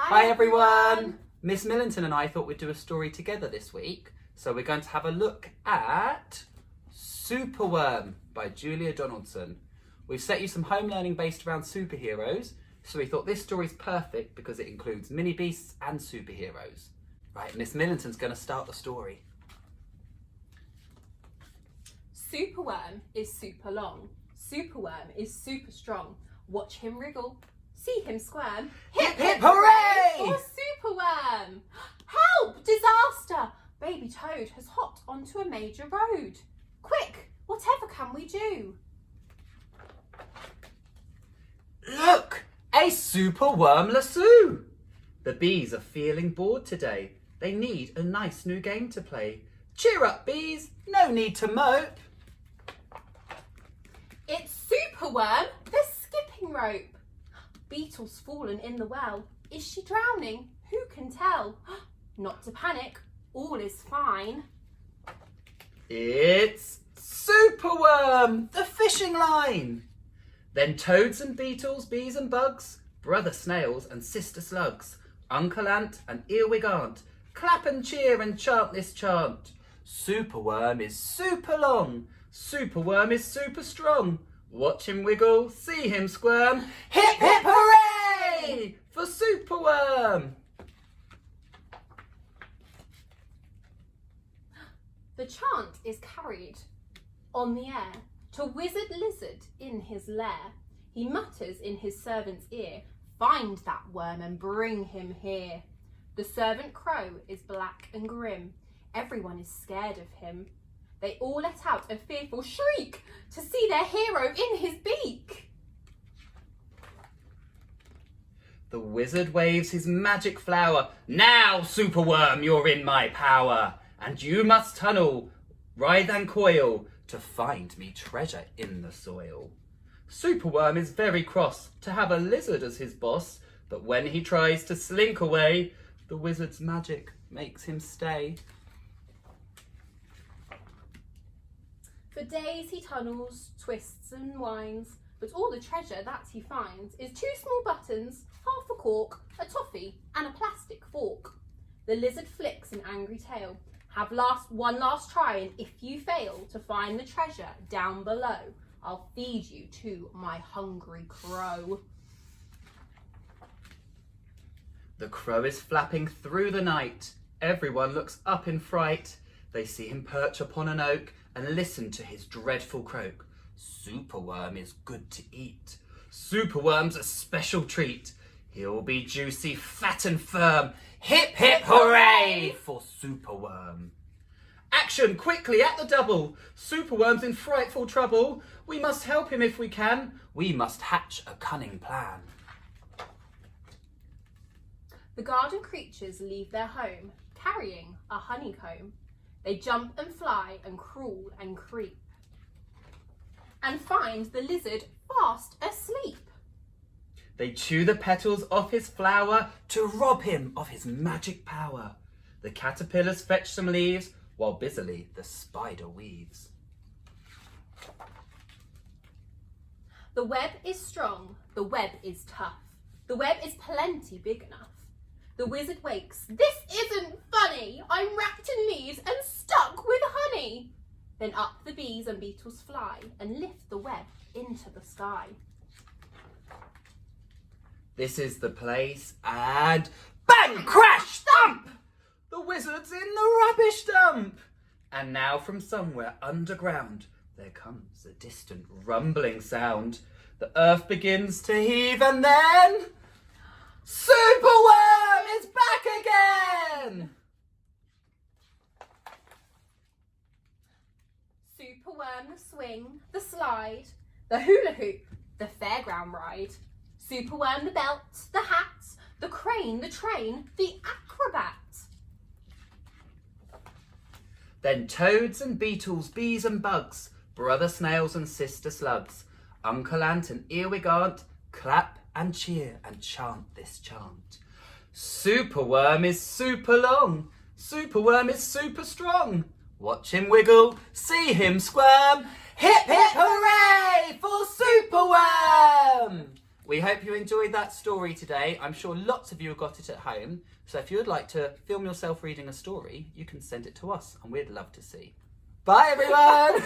Hi everyone! Miss Millington and I thought we'd do a story together this week. So we're going to have a look at Superworm by Julia Donaldson. We've set you some home learning based around superheroes. So we thought this story's perfect because it includes Minibeasts and Superheroes. Right, Miss Millington's going to start the story. Superworm is super long. Superworm is super strong. Watch him wriggle. See him squirm. Hip hip hooray! For Superworm! Help! Disaster! Baby Toad has hopped onto a major road. Quick! Whatever can we do? Look! A Superworm lasso! The bees are feeling bored today. They need a nice new game to play. Cheer up, bees! No need to mope. It's Superworm, the skipping rope. Beetle's fallen in the well. Is she drowning? Who can tell? Not to panic. All is fine. It's Superworm, the fishing line. Then toads and beetles, bees and bugs, brother snails and sister slugs, uncle ant and earwig aunt, clap and cheer and chant this chant. Superworm is super long. Superworm is super strong. Watch him wiggle, see him squirm. Hip hip hooray for Superworm! The chant is carried on the air to Wizard Lizard in his lair. He mutters in his servant's ear, find that worm and bring him here. The servant crow is black and grim. Everyone is scared of him. They all let out a fearful shriek to see their hero in his beak. The wizard waves his magic flower. Now, Superworm, you're in my power. And you must tunnel, writhe and coil, to find me treasure in the soil. Superworm is very cross to have a lizard as his boss, but when he tries to slink away, the wizard's magic makes him stay. For days he tunnels, twists and winds, but all the treasure that he finds is 2 small buttons, half a cork, a toffee and a plastic fork. The lizard flicks an angry tail. Have one last try, and if you fail to find the treasure down below, I'll feed you to my hungry crow. The crow is flapping through the night. Everyone looks up in fright. They see him perch upon an oak and listen to his dreadful croak. Superworm is good to eat. Superworm's a special treat. He'll be juicy, fat and firm. Hip hip hooray for Superworm. Action quickly at the double. Superworm's in frightful trouble. We must help him if we can. We must hatch a cunning plan. The garden creatures leave their home, carrying a honeycomb. They jump and fly and crawl and creep, and find the lizard fast asleep. They chew the petals off his flower to rob him of his magic power. The caterpillars fetch some leaves while busily the spider weaves. The web is strong, the web is tough. The web is plenty big enough. The wizard wakes. This isn't funny. I'm wrapped in leaves and stuck with honey. Then up the bees and beetles fly and lift the web into the sky. This is the place, and bang, crash, thump! The wizard's in the rubbish dump. And now from somewhere underground, there comes a distant rumbling sound. The earth begins to heave, and then Superworm is back again! Superworm, the swing, the slide, the hula hoop, the fairground ride. Superworm, the belt, the hat, the crane, the train, the acrobat. Then toads and beetles, bees and bugs, brother snails and sister slugs, uncle ant and earwig aunt, clap and cheer and chant this chant. Superworm is super long. Superworm is super strong. Watch him wiggle, see him squirm. Hip hip hooray for Superworm! We hope you enjoyed that story today. I'm sure lots of you have got it at home. So if you would like to film yourself reading a story, you can send it to us and we'd love to see. Bye everyone!